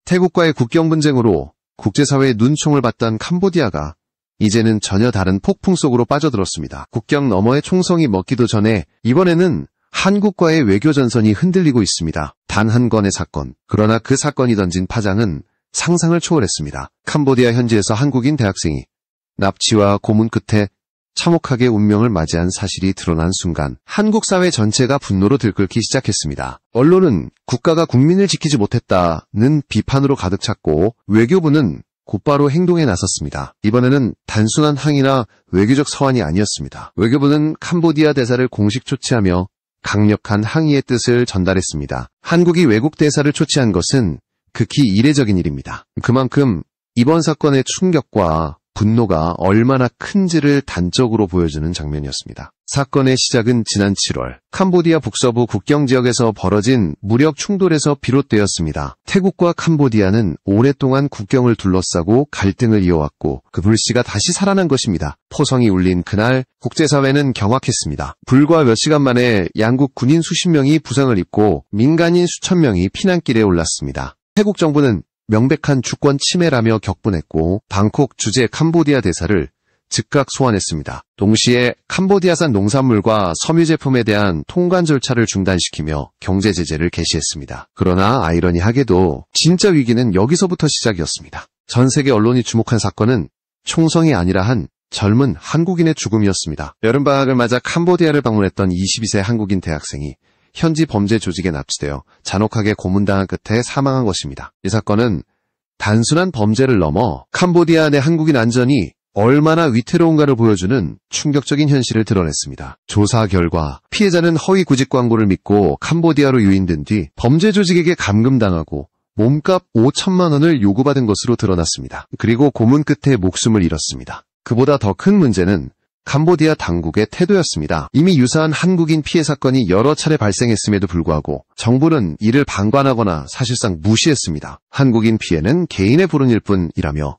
태국과의 국경 분쟁으로 국제사회의 눈총을 받던 캄보디아가 이제는 전혀 다른 폭풍 속으로 빠져들었습니다. 국경 너머의 총성이 먹기도 전에 이번에는 한국과의 외교 전선이 흔들리고 있습니다. 단 한 건의 사건. 그러나 그 사건이 던진 파장은 상상을 초월했습니다. 캄보디아 현지에서 한국인 대학생이 납치와 고문 끝에 참혹하게 운명을 맞이한 사실이 드러난 순간 한국 사회 전체가 분노로 들끓기 시작했습니다. 언론은 국가가 국민을 지키지 못했다는 비판으로 가득 찼고 외교부는 곧바로 행동에 나섰습니다. 이번에는 단순한 항의나 외교적 서한이 아니었습니다. 외교부는 캄보디아 대사를 공식 조치하며 강력한 항의의 뜻을 전달했습니다. 한국이 외국 대사를 조치한 것은 극히 이례적인 일입니다. 그만큼 이번 사건의 충격과 분노가 얼마나 큰지를 단적으로 보여주는 장면이었습니다. 사건의 시작은 지난 7월 캄보디아 북서부 국경지역에서 벌어진 무력 충돌에서 비롯되었습니다. 태국과 캄보디아는 오랫동안 국경을 둘러싸고 갈등을 이어왔고 그 불씨가 다시 살아난 것입니다. 포성이 울린 그날 국제사회는 경악했습니다. 불과 몇 시간 만에 양국 군인 수십 명이 부상을 입고 민간인 수천 명이 피난길에 올랐습니다. 태국 정부는 명백한 주권 침해라며 격분했고 방콕 주재 캄보디아 대사를 즉각 소환했습니다. 동시에 캄보디아산 농산물과 섬유 제품에 대한 통관 절차를 중단시키며 경제 제재를 개시했습니다. 그러나 아이러니하게도 진짜 위기는 여기서부터 시작이었습니다. 전 세계 언론이 주목한 사건은 총성이 아니라 한 젊은 한국인의 죽음이었습니다. 여름방학을 맞아 캄보디아를 방문했던 22세 한국인 대학생이 현지 범죄 조직에 납치되어 잔혹하게 고문당한 끝에 사망한 것입니다. 이 사건은 단순한 범죄를 넘어 캄보디아 내 한국인 안전이 얼마나 위태로운가를 보여주는 충격적인 현실을 드러냈습니다. 조사 결과 피해자는 허위 구직 광고를 믿고 캄보디아로 유인된 뒤 범죄 조직에게 감금당하고 몸값 5천만 원을 요구받은 것으로 드러났습니다. 그리고 고문 끝에 목숨을 잃었습니다. 그보다 더 큰 문제는 캄보디아 당국의 태도였습니다. 이미 유사한 한국인 피해 사건이 여러 차례 발생했음에도 불구하고 정부는 이를 방관하거나 사실상 무시했습니다. 한국인 피해는 개인의 불운일 뿐이라며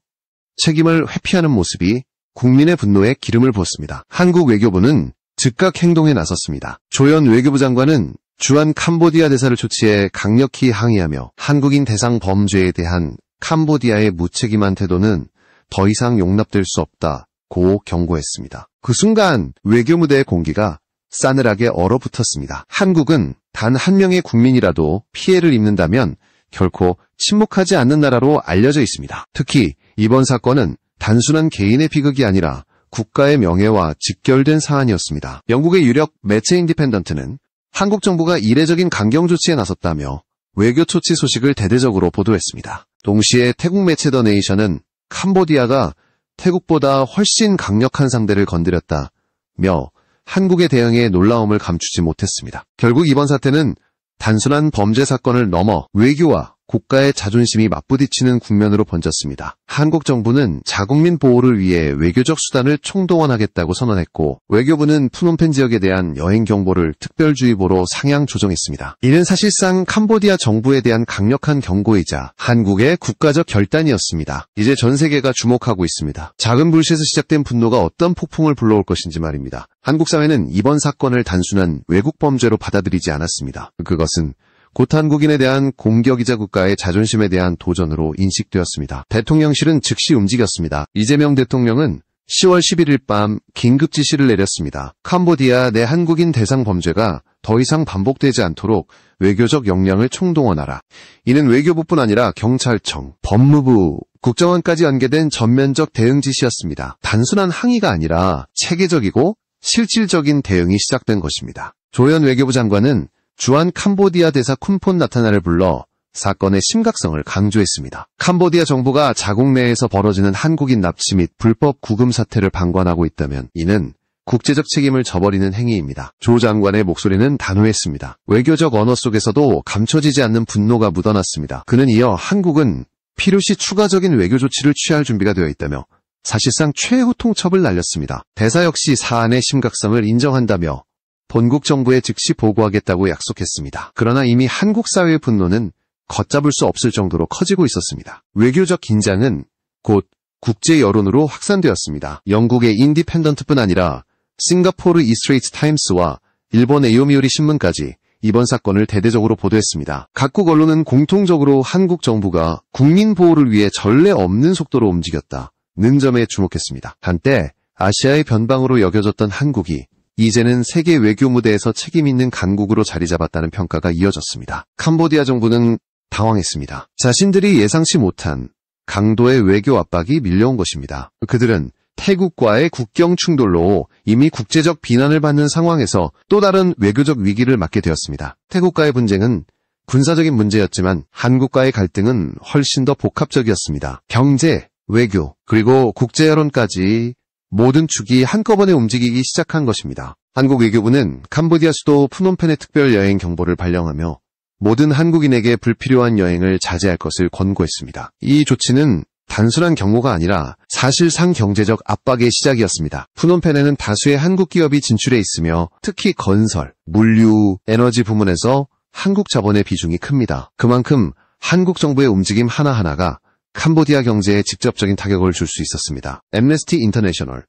책임을 회피하는 모습이 국민의 분노에 기름을 부었습니다. 한국 외교부는 즉각 행동에 나섰습니다. 조현 외교부 장관은 주한 캄보디아 대사를 조치해 강력히 항의하며 한국인 대상 범죄에 대한 캄보디아의 무책임한 태도는 더 이상 용납될 수 없다고 경고했습니다. 그 순간 외교무대의 공기가 싸늘하게 얼어붙었습니다. 한국은 단 한 명의 국민이라도 피해를 입는다면 결코 침묵하지 않는 나라로 알려져 있습니다. 특히 이번 사건은 단순한 개인의 비극이 아니라 국가의 명예와 직결된 사안이었습니다. 영국의 유력 매체 인디펜던트는 한국 정부가 이례적인 강경 조치에 나섰다며 외교 조치 소식을 대대적으로 보도했습니다. 동시에 태국 매체 더 네이션은 캄보디아가 태국보다 훨씬 강력한 상대를 건드렸다며 한국의 대응에 놀라움을 감추지 못했습니다. 결국 이번 사태는 단순한 범죄 사건을 넘어 외교와 국가의 자존심이 맞부딪히는 국면으로 번졌습니다. 한국 정부는 자국민 보호를 위해 외교적 수단을 총동원하겠다고 선언했고 외교부는 푸놈펜 지역에 대한 여행 경보를 특별주의보로 상향 조정했습니다. 이는 사실상 캄보디아 정부에 대한 강력한 경고이자 한국의 국가적 결단이었습니다. 이제 전 세계가 주목하고 있습니다. 작은 불씨에서 시작된 분노가 어떤 폭풍을 불러올 것인지 말입니다. 한국 사회는 이번 사건을 단순한 외국 범죄로 받아들이지 않았습니다. 그것은 곧 한국인에 대한 공격이자 국가의 자존심에 대한 도전으로 인식되었습니다. 대통령실은 즉시 움직였습니다. 이재명 대통령은 10월 11일 밤 긴급 지시를 내렸습니다. 캄보디아 내 한국인 대상 범죄가 더 이상 반복되지 않도록 외교적 역량을 총동원하라. 이는 외교부뿐 아니라 경찰청, 법무부, 국정원까지 연계된 전면적 대응 지시였습니다. 단순한 항의가 아니라 체계적이고 실질적인 대응이 시작된 것입니다. 조현 외교부 장관은 주한 캄보디아 대사 쿤폰 나타나를 불러 사건의 심각성을 강조했습니다. 캄보디아 정부가 자국 내에서 벌어지는 한국인 납치 및 불법 구금 사태를 방관하고 있다면 이는 국제적 책임을 저버리는 행위입니다. 조 장관의 목소리는 단호했습니다. 외교적 언어 속에서도 감춰지지 않는 분노가 묻어났습니다. 그는 이어 한국은 필요시 추가적인 외교 조치를 취할 준비가 되어 있다며 사실상 최후 통첩을 날렸습니다. 대사 역시 사안의 심각성을 인정한다며 본국 정부에 즉시 보고하겠다고 약속했습니다. 그러나 이미 한국 사회의 분노는 걷잡을 수 없을 정도로 커지고 있었습니다. 외교적 긴장은 곧 국제 여론으로 확산되었습니다. 영국의 인디펜던트뿐 아니라 싱가포르 이스트레이트 타임스와 일본의 요미우리 신문까지 이번 사건을 대대적으로 보도했습니다. 각국 언론은 공통적으로 한국 정부가 국민 보호를 위해 전례 없는 속도로 움직였다는 점에 주목했습니다. 한때 아시아의 변방으로 여겨졌던 한국이 이제는 세계 외교 무대에서 책임있는 강국으로 자리 잡았다는 평가가 이어졌습니다. 캄보디아 정부는 당황했습니다. 자신들이 예상치 못한 강도의 외교 압박이 밀려온 것입니다. 그들은 태국과의 국경 충돌로 이미 국제적 비난을 받는 상황에서 또 다른 외교적 위기를 맞게 되었습니다. 태국과의 분쟁은 군사적인 문제였지만 한국과의 갈등은 훨씬 더 복합적이었습니다. 경제, 외교, 그리고 국제 여론까지 모든 축이 한꺼번에 움직이기 시작한 것입니다. 한국 외교부는 캄보디아 수도 푸놈펜의 특별 여행 경보를 발령하며 모든 한국인에게 불필요한 여행을 자제할 것을 권고했습니다. 이 조치는 단순한 경고가 아니라 사실상 경제적 압박의 시작이었습니다. 푸놈펜에는 다수의 한국 기업이 진출해 있으며 특히 건설, 물류, 에너지 부문에서 한국 자본의 비중이 큽니다. 그만큼 한국 정부의 움직임 하나하나가 캄보디아 경제에 직접적인 타격을 줄 수 있었습니다. 엠네스티 인터내셔널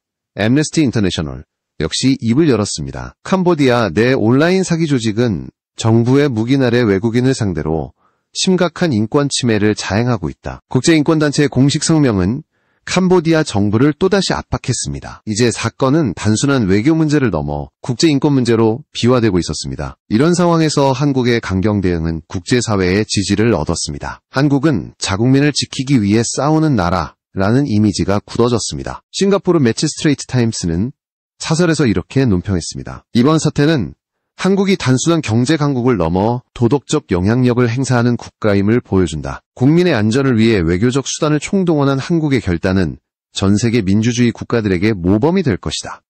역시 입을 열었습니다. 캄보디아 내 온라인 사기 조직은 정부의 무기나 아래 외국인을 상대로 심각한 인권 침해를 자행하고 있다. 국제인권단체의 공식 성명은 캄보디아 정부를 또다시 압박했습니다. 이제 사건은 단순한 외교 문제를 넘어 국제인권 문제로 비화되고 있었습니다. 이런 상황에서 한국의 강경 대응은 국제사회의 지지를 얻었습니다. 한국은 자국민을 지키기 위해 싸우는 나라라는 이미지가 굳어졌습니다. 싱가포르 매치 스트레이트 타임스는 사설에서 이렇게 논평했습니다. 이번 사태는 한국이 단순한 경제 강국을 넘어 도덕적 영향력을 행사하는 국가임을 보여준다. 국민의 안전을 위해 외교적 수단을 총동원한 한국의 결단은 전 세계 민주주의 국가들에게 모범이 될 것이다.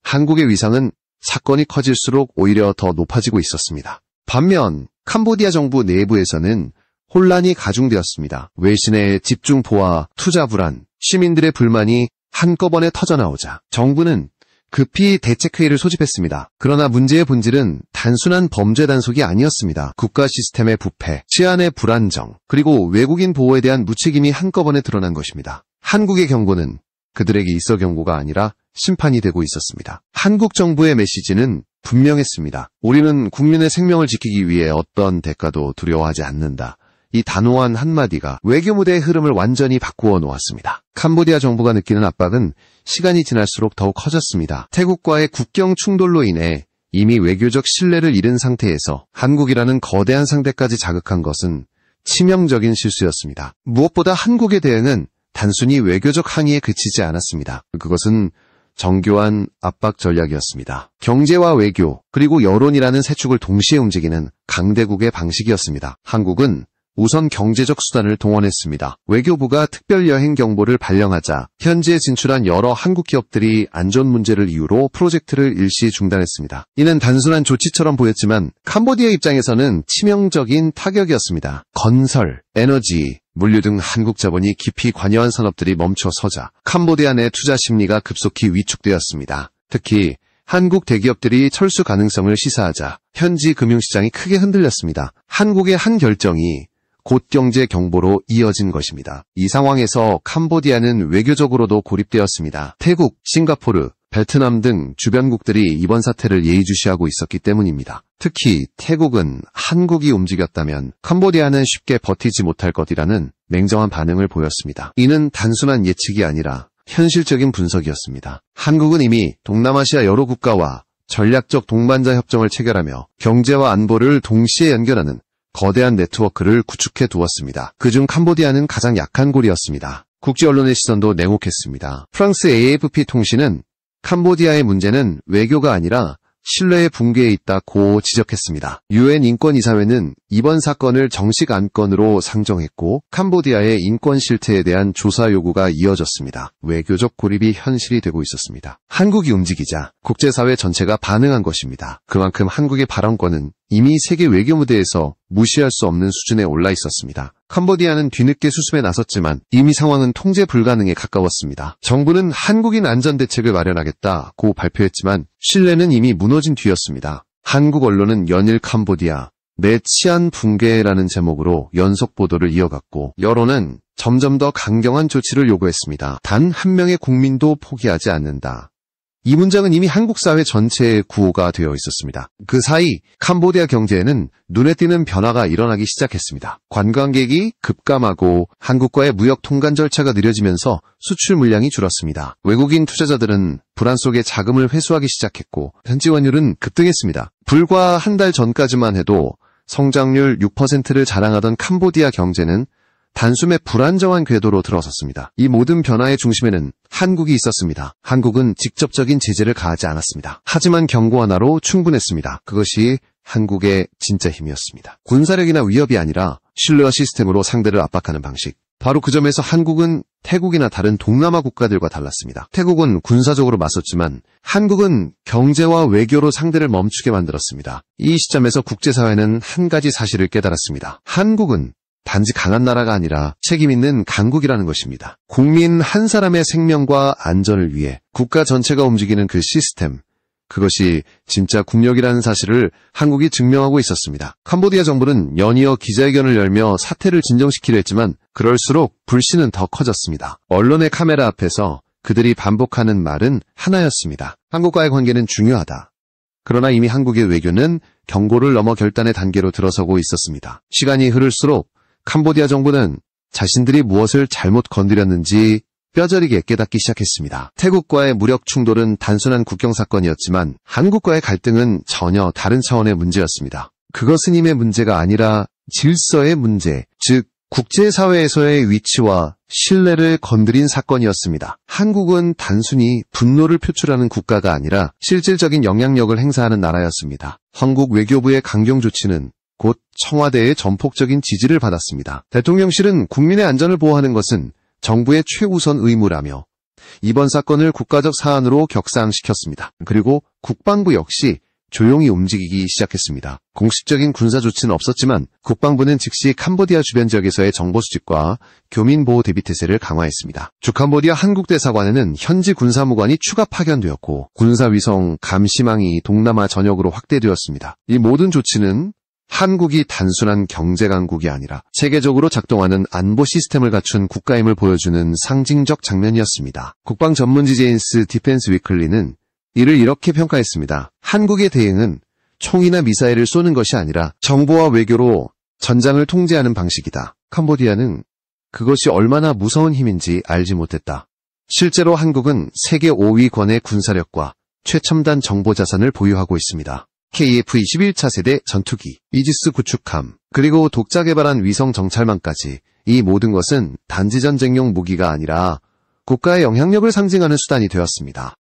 한국의 위상은 사건이 커질수록 오히려 더 높아지고 있었습니다. 반면 캄보디아 정부 내부에서는 혼란이 가중되었습니다. 외신의 집중 포화, 투자 불안, 시민들의 불만이 한꺼번에 터져나오자 정부는 급히 대책회의를 소집했습니다. 그러나 문제의 본질은 단순한 범죄 단속이 아니었습니다. 국가 시스템의 부패, 치안의 불안정, 그리고 외국인 보호에 대한 무책임이 한꺼번에 드러난 것입니다. 한국의 경고는 그들에게 있어 경고가 아니라 심판이 되고 있었습니다. 한국 정부의 메시지는 분명했습니다. 우리는 국민의 생명을 지키기 위해 어떤 대가도 두려워하지 않는다. 이 단호한 한마디가 외교 무대의 흐름을 완전히 바꾸어 놓았습니다. 캄보디아 정부가 느끼는 압박은 시간이 지날수록 더욱 커졌습니다. 태국과의 국경 충돌로 인해 이미 외교적 신뢰를 잃은 상태에서 한국이라는 거대한 상대까지 자극한 것은 치명적인 실수였습니다. 무엇보다 한국의 대응은 단순히 외교적 항의에 그치지 않았습니다. 그것은 정교한 압박 전략이었습니다. 경제와 외교, 그리고 여론이라는 세 축을 동시에 움직이는 강대국의 방식이었습니다. 한국은 우선 경제적 수단을 동원했습니다. 외교부가 특별여행 경보를 발령하자 현지에 진출한 여러 한국 기업들이 안전 문제를 이유로 프로젝트를 일시 중단했습니다. 이는 단순한 조치처럼 보였지만 캄보디아 입장에서는 치명적인 타격이었습니다. 건설, 에너지, 물류 등 한국 자본이 깊이 관여한 산업들이 멈춰서자 캄보디아 내 투자 심리가 급속히 위축되었습니다. 특히 한국 대기업들이 철수 가능성을 시사하자 현지 금융시장이 크게 흔들렸습니다. 한국의 한 결정이 곧 경제 경보로 이어진 것입니다. 이 상황에서 캄보디아는 외교적으로도 고립되었습니다. 태국, 싱가포르, 베트남 등 주변국들이 이번 사태를 예의주시하고 있었기 때문입니다. 특히 태국은 한국이 움직였다면 캄보디아는 쉽게 버티지 못할 것이라는 냉정한 반응을 보였습니다. 이는 단순한 예측이 아니라 현실적인 분석이었습니다. 한국은 이미 동남아시아 여러 국가와 전략적 동반자 협정을 체결하며 경제와 안보를 동시에 연결하는 거대한 네트워크를 구축해 두었습니다. 그중 캄보디아는 가장 약한 골이었습니다. 국제 언론의 시선도 냉혹했습니다. 프랑스 AFP 통신은 캄보디아의 문제는 외교가 아니라 신뢰의 붕괴에 있다고 지적했습니다. UN 인권이사회는 이번 사건을 정식 안건으로 상정했고 캄보디아의 인권 실태에 대한 조사 요구가 이어졌습니다. 외교적 고립이 현실이 되고 있었습니다. 한국이 움직이자 국제사회 전체가 반응한 것입니다. 그만큼 한국의 발언권은 이미 세계 외교 무대에서 무시할 수 없는 수준에 올라 있었습니다. 캄보디아는 뒤늦게 수습에 나섰지만 이미 상황은 통제 불가능에 가까웠습니다. 정부는 한국인 안전대책을 마련하겠다고 발표했지만 신뢰는 이미 무너진 뒤였습니다. 한국 언론은 연일 캄보디아, 내 치안 붕괴라는 제목으로 연속 보도를 이어갔고 여론은 점점 더 강경한 조치를 요구했습니다. 단 한 명의 국민도 포기하지 않는다. 이 문장은 이미 한국 사회 전체에 구호가 되어 있었습니다. 그 사이 캄보디아 경제에는 눈에 띄는 변화가 일어나기 시작했습니다. 관광객이 급감하고 한국과의 무역 통관 절차가 느려지면서 수출 물량이 줄었습니다. 외국인 투자자들은 불안 속에 자금을 회수하기 시작했고 현지 환율은 급등했습니다. 불과 한 달 전까지만 해도 성장률 6%를 자랑하던 캄보디아 경제는 단숨에 불안정한 궤도로 들어섰습니다. 이 모든 변화의 중심에는 한국이 있었습니다. 한국은 직접적인 제재를 가하지 않았습니다. 하지만 경고 하나로 충분했습니다. 그것이 한국의 진짜 힘이었습니다. 군사력이나 위협이 아니라 신뢰와 시스템으로 상대를 압박하는 방식. 바로 그 점에서 한국은 태국이나 다른 동남아 국가들과 달랐습니다. 태국은 군사적으로 맞섰지만 한국은 경제와 외교로 상대를 멈추게 만들었습니다. 이 시점에서 국제사회는 한 가지 사실을 깨달았습니다. 한국은 단지 강한 나라가 아니라 책임있는 강국이라는 것입니다. 국민 한 사람의 생명과 안전을 위해 국가 전체가 움직이는 그 시스템, 그것이 진짜 국력이라는 사실을 한국이 증명하고 있었습니다. 캄보디아 정부는 연이어 기자회견을 열며 사태를 진정시키려 했지만 그럴수록 불신은 더 커졌습니다. 언론의 카메라 앞에서 그들이 반복하는 말은 하나였습니다. 한국과의 관계는 중요하다. 그러나 이미 한국의 외교는 경고를 넘어 결단의 단계로 들어서고 있었습니다. 시간이 흐를수록 캄보디아 정부는 자신들이 무엇을 잘못 건드렸는지 뼈저리게 깨닫기 시작했습니다. 태국과의 무력 충돌은 단순한 국경 사건이었지만 한국과의 갈등은 전혀 다른 차원의 문제였습니다. 그것은 힘의 문제가 아니라 질서의 문제, 즉 국제사회에서의 위치와 신뢰를 건드린 사건이었습니다. 한국은 단순히 분노를 표출하는 국가가 아니라 실질적인 영향력을 행사하는 나라였습니다. 한국 외교부의 강경 조치는 곧 청와대의 전폭적인 지지를 받았습니다. 대통령실은 국민의 안전을 보호하는 것은 정부의 최우선 의무라며 이번 사건을 국가적 사안으로 격상시켰습니다. 그리고 국방부 역시 조용히 움직이기 시작했습니다. 공식적인 군사 조치는 없었지만 국방부는 즉시 캄보디아 주변 지역에서의 정보 수집과 교민 보호 대비 태세를 강화했습니다. 주캄보디아 한국대사관에는 현지 군사무관이 추가 파견되었고 군사위성 감시망이 동남아 전역으로 확대되었습니다. 이 모든 조치는 한국이 단순한 경제 강국이 아니라 세계적으로 작동하는 안보 시스템을 갖춘 국가임을 보여주는 상징적 장면이었습니다. 국방 전문지 제인스 디펜스 위클리는 이를 이렇게 평가했습니다. 한국의 대응은 총이나 미사일을 쏘는 것이 아니라 정보와 외교로 전장을 통제하는 방식이다. 캄보디아는 그것이 얼마나 무서운 힘인지 알지 못했다. 실제로 한국은 세계 5위권의 군사력과 최첨단 정보 자산을 보유하고 있습니다. KF-21차 세대 전투기, 이지스 구축함, 그리고 독자 개발한 위성 정찰망까지 이 모든 것은 단지 전쟁용 무기가 아니라 국가의 영향력을 상징하는 수단이 되었습니다.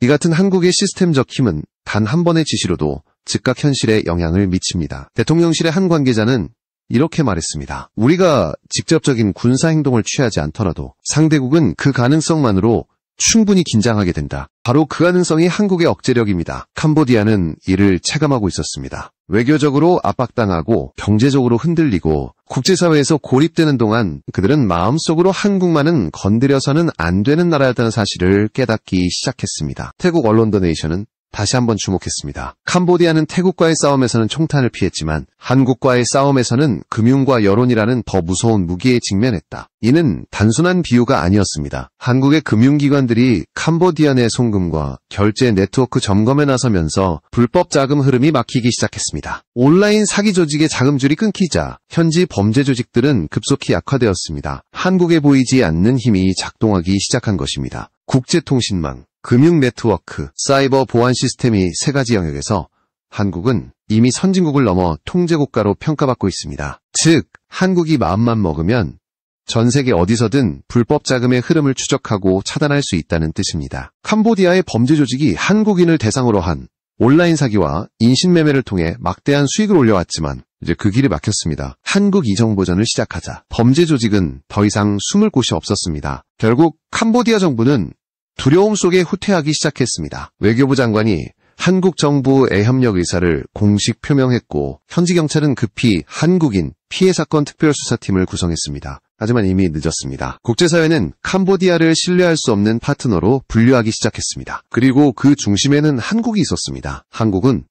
이 같은 한국의 시스템적 힘은 단 한 번의 지시로도 즉각 현실에 영향을 미칩니다. 대통령실의 한 관계자는 이렇게 말했습니다. 우리가 직접적인 군사 행동을 취하지 않더라도 상대국은 그 가능성만으로 충분히 긴장하게 된다. 바로 그 가능성이 한국의 억제력입니다. 캄보디아는 이를 체감하고 있었습니다. 외교적으로 압박당하고 경제적으로 흔들리고 국제사회에서 고립되는 동안 그들은 마음속으로 한국만은 건드려서는 안 되는 나라였다는 사실을 깨닫기 시작했습니다. 태국 언론 더 네이션은 다시 한번 주목했습니다. 캄보디아는 태국과의 싸움에서는 총탄을 피했지만 한국과의 싸움에서는 금융과 여론이라는 더 무서운 무기에 직면했다. 이는 단순한 비유가 아니었습니다. 한국의 금융기관들이 캄보디아 내 송금과 결제 네트워크 점검에 나서면서 불법 자금 흐름이 막히기 시작했습니다. 온라인 사기 조직의 자금줄이 끊기자 현지 범죄 조직들은 급속히 약화되었습니다. 한국에 보이지 않는 힘이 작동하기 시작한 것입니다. 국제통신망, 금융 네트워크, 사이버 보안 시스템이 세 가지 영역에서 한국은 이미 선진국을 넘어 통제국가로 평가받고 있습니다. 즉, 한국이 마음만 먹으면 전 세계 어디서든 불법 자금의 흐름을 추적하고 차단할 수 있다는 뜻입니다. 캄보디아의 범죄 조직이 한국인을 대상으로 한 온라인 사기와 인신매매를 통해 막대한 수익을 올려왔지만 이제 그 길이 막혔습니다. 한국 이정보전을 시작하자 범죄 조직은 더 이상 숨을 곳이 없었습니다. 결국 캄보디아 정부는 두려움 속에 후퇴하기 시작했습니다. 외교부 장관이 한국 정부의 협력 의사를 공식 표명했고 현지 경찰은 급히 한국인 피해 사건 특별수사팀을 구성했습니다. 하지만 이미 늦었습니다. 국제사회는 캄보디아를 신뢰할 수 없는 파트너로 분류하기 시작했습니다. 그리고 그 중심에는 한국이 있었습니다. 한국은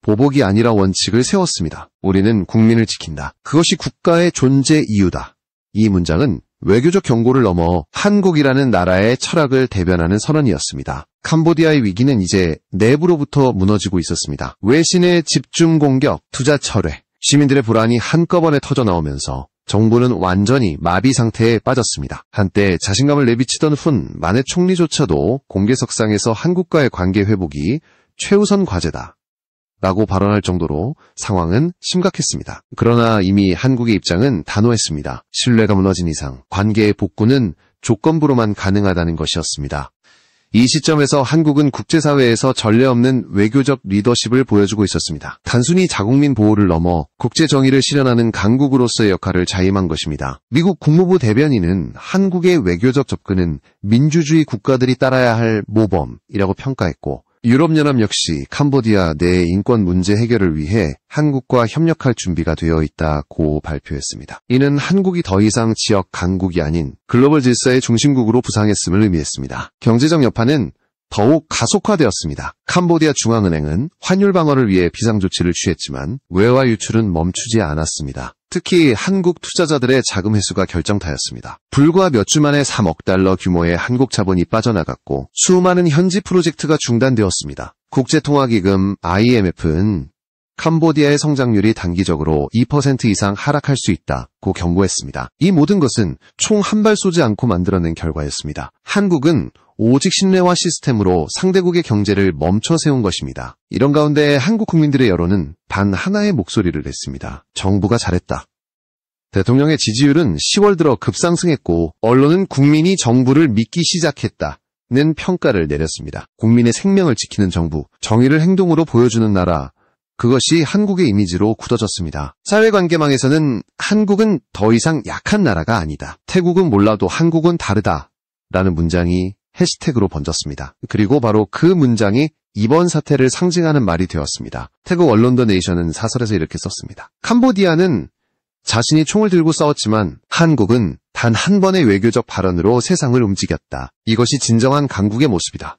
보복이 아니라 원칙을 세웠습니다. 우리는 국민을 지킨다. 그것이 국가의 존재 이유다. 이 문장은 외교적 경고를 넘어 한국이라는 나라의 철학을 대변하는 선언이었습니다. 캄보디아의 위기는 이제 내부로부터 무너지고 있었습니다. 외신의 집중 공격, 투자 철회, 시민들의 불안이 한꺼번에 터져나오면서 정부는 완전히 마비 상태에 빠졌습니다. 한때 자신감을 내비치던 훈 만해 총리조차도 공개석상에서 한국과의 관계 회복이 최우선 과제다 라고 발언할 정도로 상황은 심각했습니다. 그러나 이미 한국의 입장은 단호했습니다. 신뢰가 무너진 이상 관계의 복구는 조건부로만 가능하다는 것이었습니다. 이 시점에서 한국은 국제사회에서 전례 없는 외교적 리더십을 보여주고 있었습니다. 단순히 자국민 보호를 넘어 국제정의를 실현하는 강국으로서의 역할을 자임한 것입니다. 미국 국무부 대변인은 한국의 외교적 접근은 민주주의 국가들이 따라야 할 모범이라고 평가했고, 유럽연합 역시 캄보디아 내 인권 문제 해결을 위해 한국과 협력할 준비가 되어 있다고 발표했습니다. 이는 한국이 더 이상 지역 강국이 아닌 글로벌 질서의 중심국으로 부상했음을 의미했습니다. 경제적 여파는 더욱 가속화되었습니다. 캄보디아 중앙은행은 환율 방어를 위해 비상조치를 취했지만 외화 유출은 멈추지 않았습니다. 특히 한국 투자자들의 자금 회수가 결정타였습니다. 불과 몇 주 만에 3억 달러 규모의 한국 자본이 빠져나갔고 수많은 현지 프로젝트가 중단되었습니다. 국제통화기금 IMF는 캄보디아의 성장률이 단기적으로 2% 이상 하락할 수 있다고 경고했습니다. 이 모든 것은 총 한 발 쏘지 않고 만들어낸 결과였습니다. 한국은 오직 신뢰와 시스템으로 상대국의 경제를 멈춰 세운 것입니다. 이런 가운데 한국 국민들의 여론은 단 하나의 목소리를 냈습니다. 정부가 잘했다. 대통령의 지지율은 10월 들어 급상승했고 언론은 국민이 정부를 믿기 시작했다는 평가를 내렸습니다. 국민의 생명을 지키는 정부, 정의를 행동으로 보여주는 나라, 그것이 한국의 이미지로 굳어졌습니다. 사회관계망에서는 한국은 더 이상 약한 나라가 아니다. 태국은 몰라도 한국은 다르다 라는 문장이 해시태그로 번졌습니다. 그리고 바로 그 문장이 이번 사태를 상징하는 말이 되었습니다. 태국 언론 더 네이션은 사설에서 이렇게 썼습니다. 캄보디아는 자신이 총을 들고 싸웠지만 한국은 단 한 번의 외교적 발언으로 세상을 움직였다. 이것이 진정한 강국의 모습이다.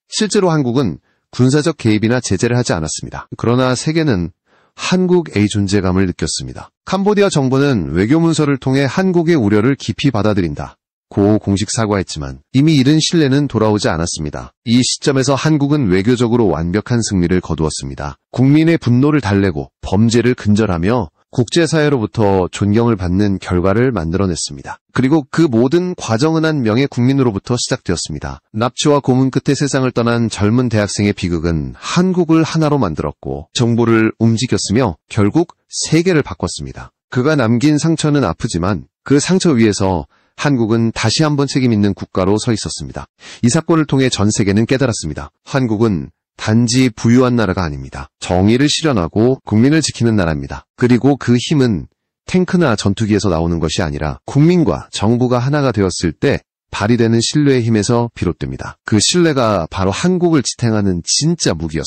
실제로 한국은 군사적 개입이나 제재를 하지 않았습니다. 그러나 세계는 한국의 존재감을 느꼈습니다. 캄보디아 정부는 외교문서를 통해 한국의 우려를 깊이 받아들인다 고 공식 사과했지만 이미 잃은 신뢰는 돌아오지 않았습니다. 이 시점에서 한국은 외교적으로 완벽한 승리를 거두었습니다. 국민의 분노를 달래고 범죄를 근절하며 국제사회로부터 존경을 받는 결과를 만들어냈습니다. 그리고 그 모든 과정은 한 명의 국민으로부터 시작되었습니다. 납치와 고문 끝에 세상을 떠난 젊은 대학생의 비극은 한국을 하나로 만들었고 정부를 움직였으며 결국 세계를 바꿨습니다. 그가 남긴 상처는 아프지만 그 상처 위에서 한국은 다시 한번 책임 있는 국가로 서 있었습니다. 이 사건을 통해 전 세계는 깨달았습니다. 한국은 단지 부유한 나라가 아닙니다. 정의를 실현하고 국민을 지키는 나라입니다. 그리고 그 힘은 탱크나 전투기에서 나오는 것이 아니라 국민과 정부가 하나가 되었을 때 발휘되는 신뢰의 힘에서 비롯됩니다. 그 신뢰가 바로 한국을 지탱하는 진짜 무기였습니다.